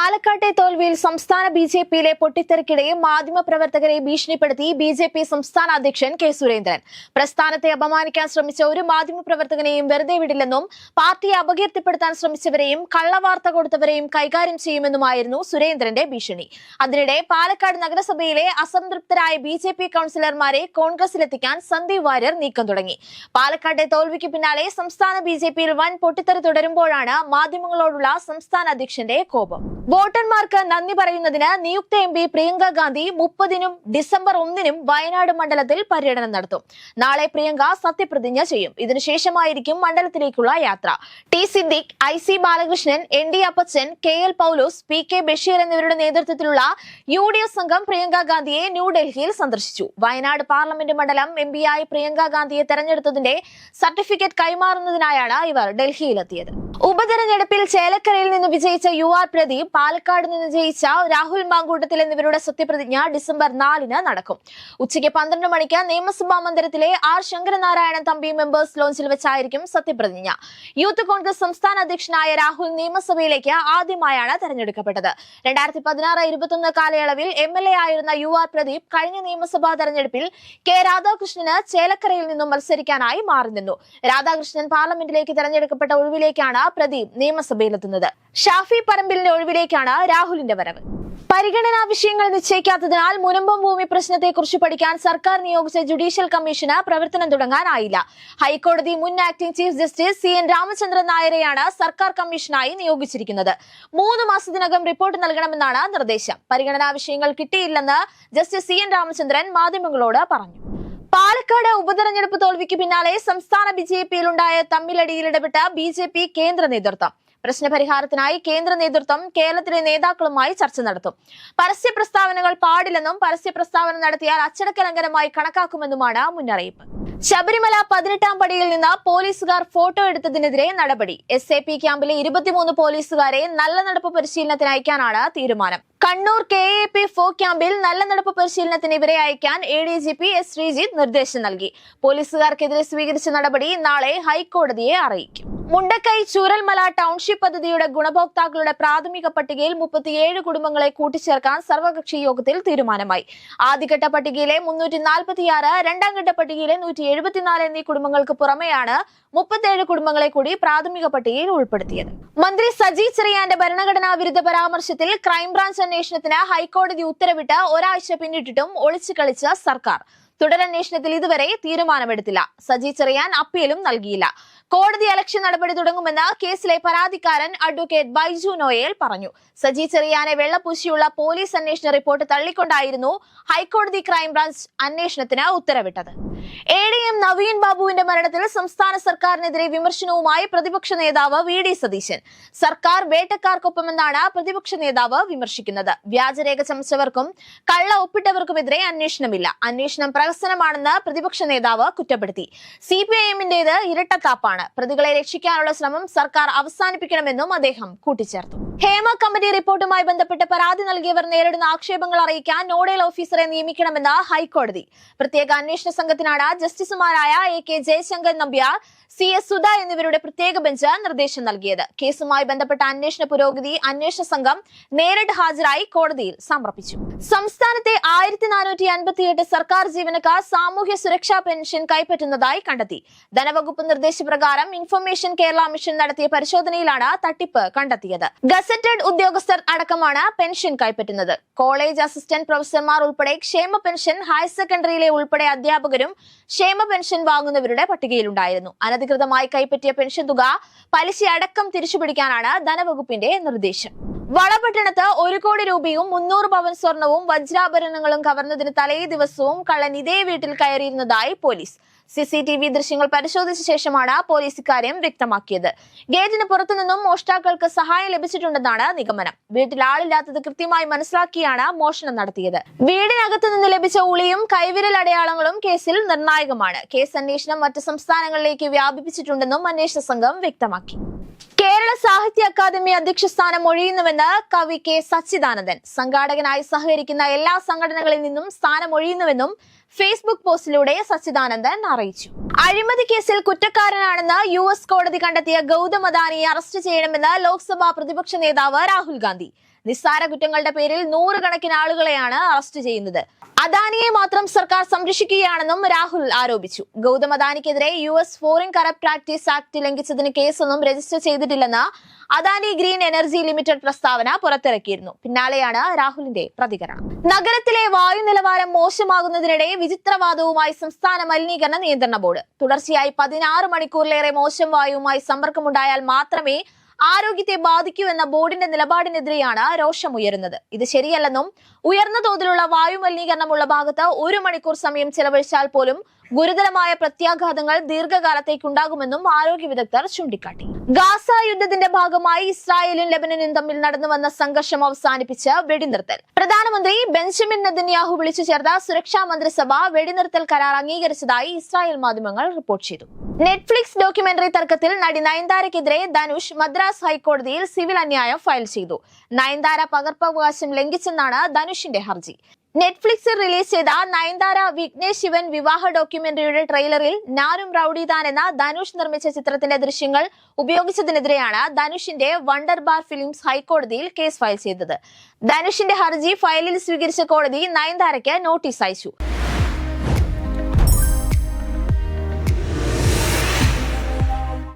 പാലക്കാട്ടെ തോൽവിയിൽ സംസ്ഥാന ബിജെപിയിലെ പൊട്ടിത്തെറിക്കിടെ മാധ്യമപ്രവർത്തകരെ ഭീഷണിപ്പെടുത്തി ബിജെപി സംസ്ഥാന അധ്യക്ഷൻ കെ സുരേന്ദ്രൻ. പ്രസ്ഥാനത്തെ അപമാനിക്കാൻ ശ്രമിച്ച ഒരു മാധ്യമപ്രവർത്തകനെയും വെറുതെ വിടില്ലെന്നും പാർട്ടിയെ അപകീർത്തിപ്പെടുത്താൻ ശ്രമിച്ചവരെയും കള്ളവാർത്ത കൊടുത്തവരെയും കൈകാര്യം ചെയ്യുമെന്നുമായിരുന്നു സുരേന്ദ്രന്റെ ഭീഷണി. അതിനിടെ പാലക്കാട് നഗരസഭയിലെ അസംതൃപ്തരായ ബിജെപി കൌൺസിലർമാരെ കോൺഗ്രസിലെത്തിക്കാൻ സന്ദീപ് വാര്യർ നീക്കം തുടങ്ങി. പാലക്കാട്ടെ തോൽവിക്ക് പിന്നാലെ സംസ്ഥാന ബിജെപിയിൽ വൻ പൊട്ടിത്തെറി തുടരുമ്പോഴാണ് മാധ്യമങ്ങളോടുള്ള സംസ്ഥാന അധ്യക്ഷന്റെ കോപം. വോട്ടർമാർക്ക് നന്ദി പറയുന്നതിന് നിയുക്ത MP പ്രിയങ്ക ഗാന്ധി 30-നും ഡിസംബർ 1-നും വയനാട് മണ്ഡലത്തിൽ പര്യടനം നടത്തും. നാളെ പ്രിയങ്ക സത്യപ്രതിജ്ഞ ചെയ്യും. ഇതിനുശേഷമായിരിക്കും മണ്ഡലത്തിലേക്കുള്ള യാത്ര. T Siddique, IC Balakrishnan, ND അപ്പച്ചൻ, KL പൗലോസ്, PK ബഷീർ എന്നിവരുടെ നേതൃത്വത്തിലുള്ള UDF സംഘം പ്രിയങ്ക ഗാന്ധിയെ ന്യൂഡൽഹിയിൽ സന്ദർശിച്ചു. വയനാട് പാർലമെന്റ് മണ്ഡലം MP ആയി പ്രിയങ്ക ഗാന്ധിയെ തെരഞ്ഞെടുത്തതിന്റെ സർട്ടിഫിക്കറ്റ് കൈമാറുന്നതിനായാണ് ഇവർ ഡൽഹിയിലെത്തിയത്. ഉപതെരഞ്ഞെടുപ്പിൽ ചേലക്കരയിൽ നിന്ന് വിജയിച്ച UR പ്രദീപ്, പാലക്കാട് നിന്ന് ജയിച്ച രാഹുൽ മാങ്കൂട്ടത്തിൽ എന്നിവരുടെ സത്യപ്രതിജ്ഞ ഡിസംബർ 4-ന് നടക്കും. ഉച്ചയ്ക്ക് 12 മണിക്ക് നിയമസഭാ മന്ദിരത്തിലെ R ശങ്കരനാരായണൻ തമ്പി മെമ്പേഴ്സ് ലോഞ്ചിൽ വെച്ചായിരിക്കും സത്യപ്രതിജ്ഞ. യൂത്ത് കോൺഗ്രസ് സംസ്ഥാന അധ്യക്ഷനായ രാഹുൽ നിയമസഭയിലേക്ക് ആദ്യമായാണ് തെരഞ്ഞെടുക്കപ്പെട്ടത്. 2016-21 കാലയളവിൽ MLA ആയിരുന്ന UR പ്രദീപ് കഴിഞ്ഞ നിയമസഭാ തെരഞ്ഞെടുപ്പിൽ K രാധാകൃഷ്ണന് ചേലക്കരയിൽ നിന്നും മത്സരിക്കാനായി മാറി നിന്നു. രാധാകൃഷ്ണൻ പാർലമെന്റിലേക്ക് തെരഞ്ഞെടുക്കപ്പെട്ട ഒഴിവിലേക്കാണ് പ്രദീപ് നിയമസഭയിലെത്തുന്നത്. ഷാഫി പറമ്പിലിന്റെ ഒഴിവിലേക്കാണ് രാഹുലിന്റെ വരവ്. പരിഗണനാ വിഷയങ്ങൾ നിശ്ചയിക്കാത്തതിനാൽ മുനമ്പം ഭൂമി പ്രശ്നത്തെക്കുറിച്ച് പഠിക്കാൻ സർക്കാർ നിയോഗിച്ച ജുഡീഷ്യൽ കമ്മീഷന് പ്രവർത്തനം തുടങ്ങാനായില്ല. ഹൈക്കോടതി മുൻ acting chief justice CN Ramachandran നായരെയാണ് സർക്കാർ കമ്മീഷനായി നിയോഗിച്ചിരിക്കുന്നത്. 3 മാസത്തിനകം റിപ്പോർട്ട് നൽകണമെന്നാണ് നിർദ്ദേശം. പരിഗണനാ വിഷയങ്ങൾ കിട്ടിയില്ലെന്ന് ജസ്റ്റിസ് CN രാമചന്ദ്രൻ മാധ്യമങ്ങളോട് പറഞ്ഞു. പാലക്കാട് ഉപതെരഞ്ഞെടുപ്പ് തോൽവിക്ക് പിന്നാലെ സംസ്ഥാന ബിജെപിയിലുണ്ടായ തമ്മിലടിയിൽ ഇടപെട്ട BJP കേന്ദ്ര നേതൃത്വം. പ്രശ്നപരിഹാരത്തിനായി കേന്ദ്ര നേതൃത്വം കേരളത്തിലെ നേതാക്കളുമായി ചർച്ച നടത്തും. പരസ്യ പ്രസ്താവനകൾ പാടില്ലെന്നും പരസ്യ പ്രസ്താവന നടത്തിയാൽ അച്ചടക്ക ലംഘനമായി കണക്കാക്കുമെന്നുമാണ് മുന്നറിയിപ്പ്. ശബരിമല 18-ാം പടിയിൽ നിന്ന് പോലീസുകാർ ഫോട്ടോ എടുത്തതിനെതിരെ നടപടി. SAP ക്യാമ്പിലെ 23 പോലീസുകാരെ നല്ല നടപ്പ് പരിശീലനത്തിന് അയക്കാനാണ് തീരുമാനം. കണ്ണൂർ KAP4 ക്യാമ്പിൽ നല്ല നടപ്പ് പരിശീലനത്തിന് ഇവരെ അയക്കാൻ ADGP S ശ്രീജിത്ത് നിർദ്ദേശം നൽകി. പോലീസുകാർക്കെതിരെ സ്വീകരിച്ച നടപടി നാളെ ഹൈക്കോടതിയെ അറിയിക്കും. മുണ്ടക്കൈ ചൂരൽമല ടൗൺഷിപ്പ് പദ്ധതിയുടെ ഗുണഭോക്താക്കളുടെ പ്രാഥമിക പട്ടികയിൽ 37 കുടുംബങ്ങളെ കൂട്ടിച്ചേർക്കാൻ സർവകക്ഷി യോഗത്തിൽ തീരുമാനമായി. ആദ്യഘട്ട പട്ടികയിലെ 346, രണ്ടാം ഘട്ട പട്ടികയിലെ 174 എന്നീ കുടുംബങ്ങൾക്ക് പുറമെയാണ് 37 കുടുംബങ്ങളെ കൂടി പ്രാഥമിക പട്ടികയിൽ ഉൾപ്പെടുത്തിയത്. മന്ത്രി സജി ചെറിയാന്റെ ഭരണഘടനാ വിരുദ്ധ പരാമർശത്തിൽ ക്രൈംബ്രാഞ്ച് അന്വേഷണത്തിന് ഹൈക്കോടതി ഉത്തരവിട്ട് ഒരാഴ്ച പിന്നിട്ടിട്ടും ഒളിച്ചു കളിച്ച സർക്കാർ. തുടരന്വേഷണത്തിൽ ഇതുവരെ തീരുമാനമെടുത്തില്ല. സജി ചെറിയാൻ അപ്പീലും നൽകിയില്ല. കോടതി അലക്ഷ്യ നടപടി തുടങ്ങുമെന്ന് കേസിലെ പരാതിക്കാരൻ അഡ്വക്കേറ്റ് ബൈജു നോയേൽ പറഞ്ഞു. സജി ചെറിയാനെ വെള്ളപൂശിയുള്ള പോലീസ് അന്വേഷണ റിപ്പോർട്ട് തള്ളിക്കൊണ്ടായിരുന്നു ഹൈക്കോടതി ക്രൈംബ്രാഞ്ച് അന്വേഷണത്തിന് ഉത്തരവിട്ടത്. ADM നവീൻ ബാബുവിന്റെ മരണത്തിൽ സംസ്ഥാന സർക്കാരിനെതിരെ വിമർശനവുമായി പ്രതിപക്ഷ നേതാവ് VD സതീശൻ. സർക്കാർ വേട്ടക്കാർക്കൊപ്പമെന്നാണ് പ്രതിപക്ഷ നേതാവ് വിമർശിക്കുന്നത്. വ്യാജരേഖ ചമച്ചവർക്കും കള്ള ഒപ്പിട്ടവർക്കുമെതിരെ അന്വേഷണമില്ല. അന്വേഷണം പ്രഹസനമാണെന്ന് പ്രതിപക്ഷ നേതാവ് കുറ്റപ്പെടുത്തി. CPIM-ന്റേത് ഇരട്ടത്താപ്പാണ്. പ്രതികളെ രക്ഷിക്കാനുള്ള ശ്രമം സർക്കാർ അവസാനിപ്പിക്കണമെന്നും അദ്ദേഹം കൂട്ടിച്ചേർത്തു. ഹേമ കമ്മിറ്റി റിപ്പോർട്ടുമായി ബന്ധപ്പെട്ട് പരാതി നൽകിയവർ നേരിടുന്ന ആക്ഷേപങ്ങൾ അറിയിക്കാൻ നോഡൽ ഓഫീസറെ നിയമിക്കണമെന്ന് ഹൈക്കോടതി. പ്രത്യേക അന്വേഷണ സംഘത്തിനാണ് ജസ്റ്റിസുമാരായ AK ജയശങ്കർ നമ്പ്യാർ, CS സുധ എന്നിവരുടെ പ്രത്യേക ബെഞ്ച് നിർദ്ദേശം നൽകിയത്. കേസുമായി ബന്ധപ്പെട്ട അന്വേഷണ പുരോഗതി അന്വേഷണ സംഘം നേരിട്ട് ഹാജരായി കോടതിയിൽ സമർപ്പിച്ചു. സംസ്ഥാനത്തെ 1458 സർക്കാർ ജീവനക്കാർ സാമൂഹ്യ സുരക്ഷാ പെൻഷൻ കൈപ്പറ്റുന്നതായി കണ്ടെത്തി. ധനവകുപ്പ് നിർദ്ദേശപ്രകാരം ഇൻഫർമേഷൻ കേരള മിഷൻ നടത്തിയ പരിശോധനയിലാണ് തട്ടിപ്പ് കണ്ടെത്തിയത്. ഗസറ്റഡ് ഉദ്യോഗസ്ഥർ അടക്കമാണ് പെൻഷൻ കൈപ്പറ്റുന്നത്. കോളേജ് അസിസ്റ്റന്റ് പ്രൊഫസർമാർ ഉൾപ്പെടെ ക്ഷേമ പെൻഷൻ, ഹയർ സെക്കൻഡറിയിലെ ഉൾപ്പെടെ അധ്യാപകരും ക്ഷേമ പെൻഷൻ വാങ്ങുന്നവരുടെ പട്ടികയിലുണ്ടായിരുന്നു. അനധികൃതമായി കൈപ്പറ്റിയ പെൻഷൻ തുക പലിശ അടക്കം തിരിച്ചുപിടിക്കാനാണ് ധനവകുപ്പിന്റെ നിർദ്ദേശം. വളപട്ടണത്ത് 1 കോടി രൂപയും 300 പവൻ സ്വർണവും വജ്രാഭരണങ്ങളും കവർന്നതിന് തലേ ദിവസവും കള്ളൻ ഇതേ വീട്ടിൽ കയറിയിരുന്നതായി പോലീസ്. CCTV ദൃശ്യങ്ങൾ പരിശോധിച്ച ശേഷമാണ് പോലീസ് ഇക്കാര്യം വ്യക്തമാക്കിയത്. ഗേറ്റിന് പുറത്തുനിന്നും മോഷ്ടാക്കൾക്ക് സഹായം ലഭിച്ചിട്ടുണ്ടെന്നാണ് നിഗമനം. വീട്ടിൽ ആളില്ലാത്തത് കൃത്യമായി മനസ്സിലാക്കിയാണ് മോഷണം നടത്തിയത്. വീടിനകത്ത് നിന്ന് ലഭിച്ച ഉളിയും കൈവിരൽ അടയാളങ്ങളും കേസിൽ നിർണായകമാണ്. കേസ് അന്വേഷണം മറ്റ് സംസ്ഥാനങ്ങളിലേക്ക് വ്യാപിപ്പിച്ചിട്ടുണ്ടെന്നും അന്വേഷണ സംഘം വ്യക്തമാക്കി. കേരള സാഹിത്യ അക്കാദമി അധ്യക്ഷ സ്ഥാനം ഒഴിയുന്നുവെന്ന് കവി K സച്ചിദാനന്ദൻ. സംഘാടകനായി സഹകരിക്കുന്ന എല്ലാ സംഘടനകളിൽ നിന്നും സ്ഥാനം ഒഴിയുന്നുവെന്നും ഫേസ്ബുക്ക് പോസ്റ്റിലൂടെ സച്ചിദാനന്ദൻ അറിയിച്ചു. അഴിമതി കേസിൽ കുറ്റക്കാരനാണെന്ന് US കോടതി കണ്ടെത്തിയ ഗൗതം അദാനിയെ അറസ്റ്റ് ചെയ്യണമെന്ന് ലോക്സഭാ പ്രതിപക്ഷ നേതാവ് രാഹുൽ ഗാന്ധി. നിസ്സാര കുറ്റങ്ങളുടെ പേരിൽ നൂറുകണക്കിന് ആളുകളെയാണ് അറസ്റ്റ് ചെയ്യുന്നത്. അദാനിയെ മാത്രം സർക്കാർ സംരക്ഷിക്കുകയാണെന്നും രാഹുൽ ആരോപിച്ചു. ഗൗതം അദാനിക്കെതിരെ US foreign corrupt practice act ലംഘിച്ചതിന് കേസൊന്നും രജിസ്റ്റർ ചെയ്തിട്ടില്ലെന്ന് അദാനി ഗ്രീൻ എനർജി ലിമിറ്റഡ് പ്രസ്താവന പുറത്തിറക്കിയിരുന്നു. പിന്നാലെയാണ് രാഹുലിന്റെ പ്രതികരണം. നഗരത്തിലെ വായു നിലവാരം മോശമാകുന്നതിനിടെ വിചിത്രവാദവുമായി സംസ്ഥാന മലിനീകരണ നിയന്ത്രണ ബോർഡ്. തുടർച്ചയായി 16 മണിക്കൂറിലേറെ മോശം വായുവുമായി സമ്പർക്കമുണ്ടായാൽ മാത്രമേ ആരോഗ്യത്തെ ബാധിക്കൂ എന്ന ബോർഡിന്റെ നിലപാടിനെതിരെയാണ് രോഷമുയരുന്നത്. ഇത് ശരിയല്ലെന്നും ഉയർന്ന തോതിലുള്ള വായു മലിനീകരണമുള്ള ഭാഗത്ത് 1 മണിക്കൂർ സമയം ചെലവഴിച്ചാൽ പോലും ഗുരുതരമായ പ്രത്യാഘാതങ്ങൾ ദീർഘകാലത്തേക്കുണ്ടാകുമെന്നും ആരോഗ്യ വിദഗ്ധർ ചൂണ്ടിക്കാട്ടി. ഗാസ യുദ്ധത്തിന്റെ ഭാഗമായി ഇസ്രായേലും ലെബനനും തമ്മിൽ നടന്നുവന്ന സംഘർഷം അവസാനിപ്പിച്ച് വെടിനിർത്തൽ. പ്രധാനമന്ത്രി ബെഞ്ചമിൻ നെതന്യാഹു വിളിച്ചു ചേർത്ത സുരക്ഷാ മന്ത്രിസഭ വെടിനിർത്തൽ കരാർ അംഗീകരിച്ചതായി ഇസ്രായേൽ മാധ്യമങ്ങൾ റിപ്പോർട്ട് ചെയ്തു. നെറ്റ്ഫ്ലിക്സ് ഡോക്യുമെന്ററി തർക്കത്തിൽ നടി നയൻതാരയ്ക്കെതിരെ ധനുഷ് മദ്രാസ് ഹൈക്കോടതിയിൽ സിവിൽ അന്യായം ഫയൽ ചെയ്തു. നയൻതാര പകർപ്പവകാശം ലംഘിച്ചെന്നാണ് ധനുഷിന്റെ ഹർജി. നെറ്റ്ഫ്ലിക്സിൽ റിലീസ് ചെയ്ത നയൻതാര വിഘ്നേഷ് ശിവൻ വിവാഹ ഡോക്യുമെന്ററിയുടെ ട്രെയിലറിൽ നാനും റൌഡിതാൻ എന്ന ധനുഷ് നിർമ്മിച്ച ചിത്രത്തിന്റെ ദൃശ്യങ്ങൾ ഉപയോഗിച്ചതിനെതിരെയാണ് ധനുഷിന്റെ വണ്ടർ ബാർ ഫിലിംസ് ഹൈക്കോടതിയിൽ കേസ് ഫയൽ ചെയ്തത്. ധനുഷിന്റെ ഹർജി ഫയലിൽ സ്വീകരിച്ച കോടതി നയൻതാരയ്ക്ക് നോട്ടീസ് അയച്ചു.